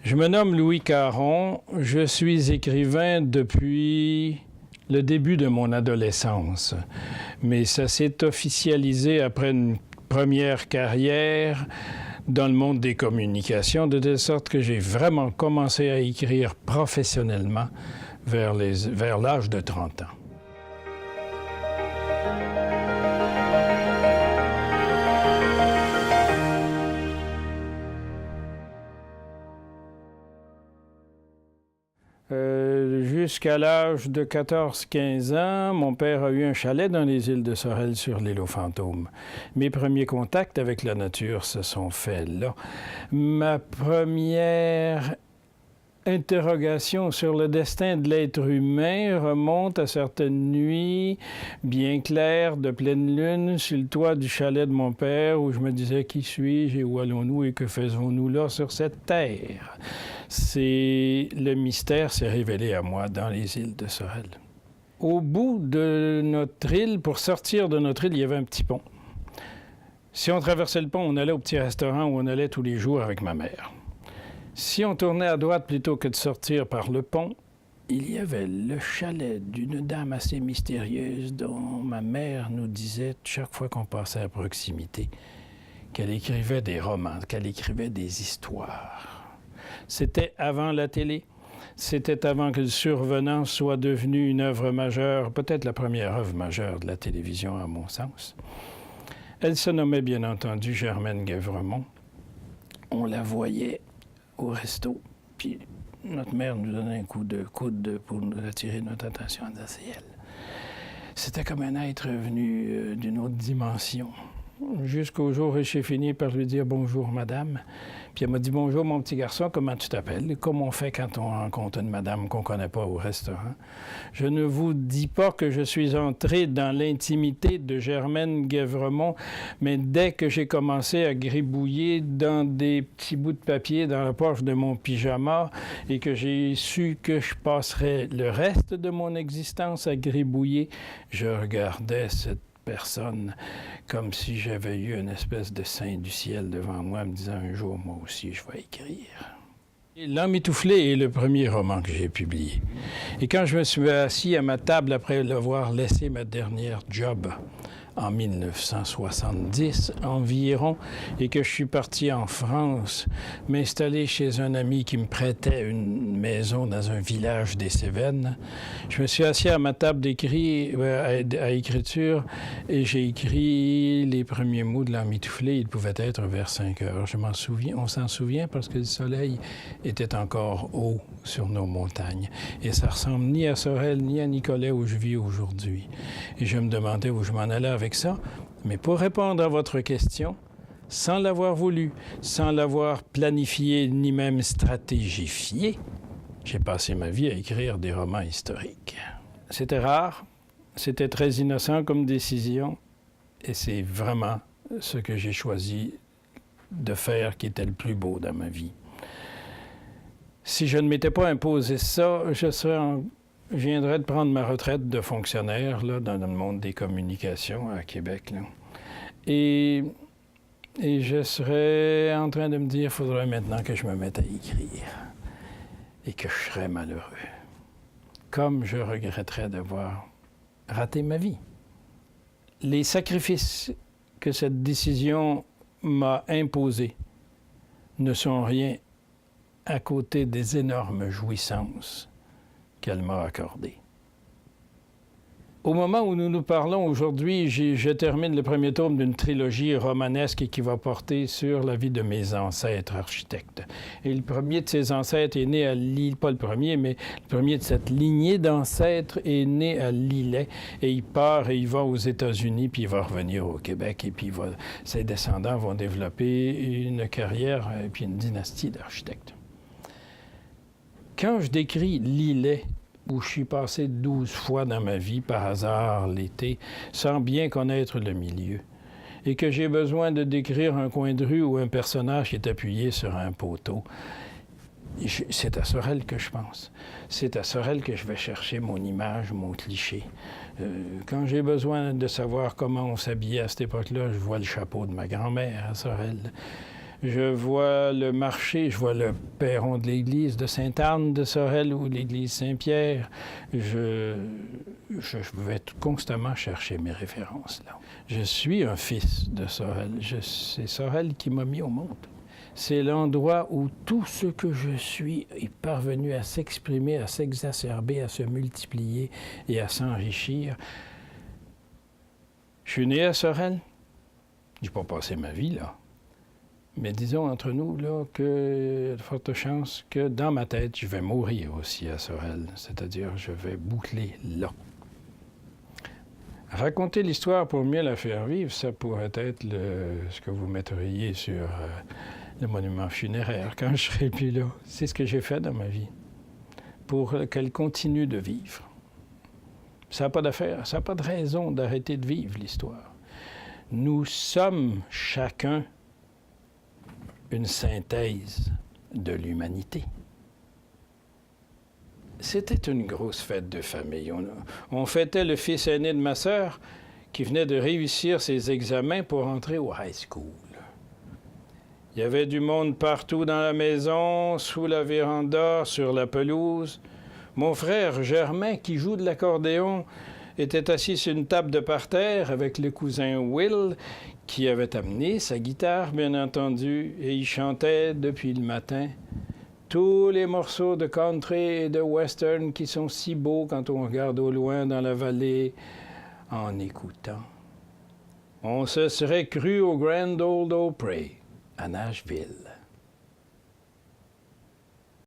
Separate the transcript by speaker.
Speaker 1: Je me nomme Louis Caron, je suis écrivain depuis le début de mon adolescence, mais ça s'est officialisé après une première carrière dans le monde des communications, de telle sorte que j'ai vraiment commencé à écrire professionnellement vers l'âge de 30 ans. Jusqu'à l'âge de 14-15 ans, mon père a eu un chalet dans les îles de Sorel sur l'île aux fantômes. Mes premiers contacts avec la nature se sont faits là. Ma première interrogation sur le destin de l'être humain remonte à certaines nuits bien claires de pleine lune sur le toit du chalet de mon père où je me disais qui suis-je et où allons-nous et que faisons-nous là sur cette terre. Le mystère s'est révélé à moi dans les îles de Sorel. Au bout de notre île, pour sortir de notre île, il y avait un petit pont. Si on traversait le pont, on allait au petit restaurant où on allait tous les jours avec ma mère. Si on tournait à droite plutôt que de sortir par le pont, il y avait le chalet d'une dame assez mystérieuse dont ma mère nous disait chaque fois qu'on passait à proximité qu'elle écrivait des romans, qu'elle écrivait des histoires. C'était avant la télé, c'était avant que Le Survenant soit devenu une œuvre majeure, peut-être la première œuvre majeure de la télévision à mon sens. Elle se nommait bien entendu Germaine Guèvremont. On la voyait au resto, puis notre mère nous donnait un coup de coude pour nous attirer notre attention. Elle disait, c'est elle. C'était comme un être venu d'une autre dimension. Jusqu'au jour où j'ai fini par lui dire « Bonjour, madame ». Puis elle m'a dit « Bonjour, mon petit garçon, comment tu t'appelles? » Comme on fait quand on rencontre une madame qu'on ne connaît pas au restaurant. Je ne vous dis pas que je suis entré dans l'intimité de Germaine Guèvremont, mais dès que j'ai commencé à gribouiller dans des petits bouts de papier dans la poche de mon pyjama et que j'ai su que je passerais le reste de mon existence à gribouiller, je regardais cette personne comme si j'avais eu une espèce de saint du ciel devant moi me disant un jour, moi aussi, je vais écrire. L'Emmitouflé est le premier roman que j'ai publié. Et quand je me suis assis à ma table après avoir laissé ma dernière job en 1970 environ, et que je suis parti en France m'installer chez un ami qui me prêtait une maison dans un village des Cévennes. Je me suis assis à ma table à écriture et j'ai écrit les premiers mots de l'Emmitouflé. Il pouvait être vers 5 heures. Je m'en souviens, on s'en souvient parce que le soleil était encore haut sur nos montagnes. Et ça ressemble ni à Sorel ni à Nicolet où je vis aujourd'hui. Et je me demandais où je m'en allais avec ça. Mais pour répondre à votre question, sans l'avoir voulu, sans l'avoir planifié ni même stratégifié, j'ai passé ma vie à écrire des romans historiques. C'était rare, c'était très innocent comme décision, et c'est vraiment ce que j'ai choisi de faire qui était le plus beau dans ma vie. Si je ne m'étais pas imposé ça, je viendrais de prendre ma retraite de fonctionnaire là, dans le monde des communications à Québec. Là. Et je serais en train de me dire, il faudrait maintenant que je me mette à écrire et que je serais malheureux. Comme je regretterais d'avoir raté ma vie. Les sacrifices que cette décision m'a imposés ne sont rien à côté des énormes jouissances qu'elle m'a accordées. Au moment où nous nous parlons aujourd'hui, je termine le premier tome d'une trilogie romanesque qui va porter sur la vie de mes ancêtres architectes. Et le premier de ces ancêtres est né à Lille, pas le premier, mais le premier de cette lignée d'ancêtres est né à Lillet. Et il part et il va aux États-Unis, puis il va revenir au Québec. Et puis ses descendants vont développer une carrière et puis une dynastie d'architectes. Quand je décris Lillet, où je suis passé 12 fois dans ma vie, par hasard, l'été, sans bien connaître le milieu, et que j'ai besoin de décrire un coin de rue ou un personnage qui est appuyé sur un poteau, c'est à Sorel que je pense. C'est à Sorel que je vais chercher mon image, mon cliché. Quand j'ai besoin de savoir comment on s'habillait à cette époque-là, je vois le chapeau de ma grand-mère à Sorel. Je vois le marché, je vois le perron de l'église de Sainte-Anne de Sorel ou l'église Saint-Pierre. Je vais constamment chercher mes références là. Je suis un fils de Sorel. C'est Sorel qui m'a mis au monde. C'est l'endroit où tout ce que je suis est parvenu à s'exprimer, à s'exacerber, à se multiplier et à s'enrichir. Je suis né à Sorel. Je n'ai pas passé ma vie là. Mais disons entre nous là que y a de fortes chances que dans ma tête, je vais mourir aussi à Sorel. C'est-à-dire, je vais boucler là. Raconter l'histoire pour mieux la faire vivre, ça pourrait être ce que vous mettriez sur le monument funéraire quand je serai plus là. C'est ce que j'ai fait dans ma vie pour qu'elle continue de vivre. Ça n'a pas d'affaire, ça n'a pas de raison d'arrêter de vivre l'histoire. Nous sommes chacun une synthèse de l'humanité. C'était une grosse fête de famille. On fêtait le fils aîné de ma sœur qui venait de réussir ses examens pour entrer au high school. Il y avait du monde partout dans la maison, sous la véranda, sur la pelouse. Mon frère Germain, qui joue de l'accordéon, était assis sur une table de parterre avec le cousin Will, qui avait amené sa guitare, bien entendu, et il chantait depuis le matin tous les morceaux de country et de western qui sont si beaux quand on regarde au loin dans la vallée en écoutant. On se serait cru au Grand Ole Opry à Nashville.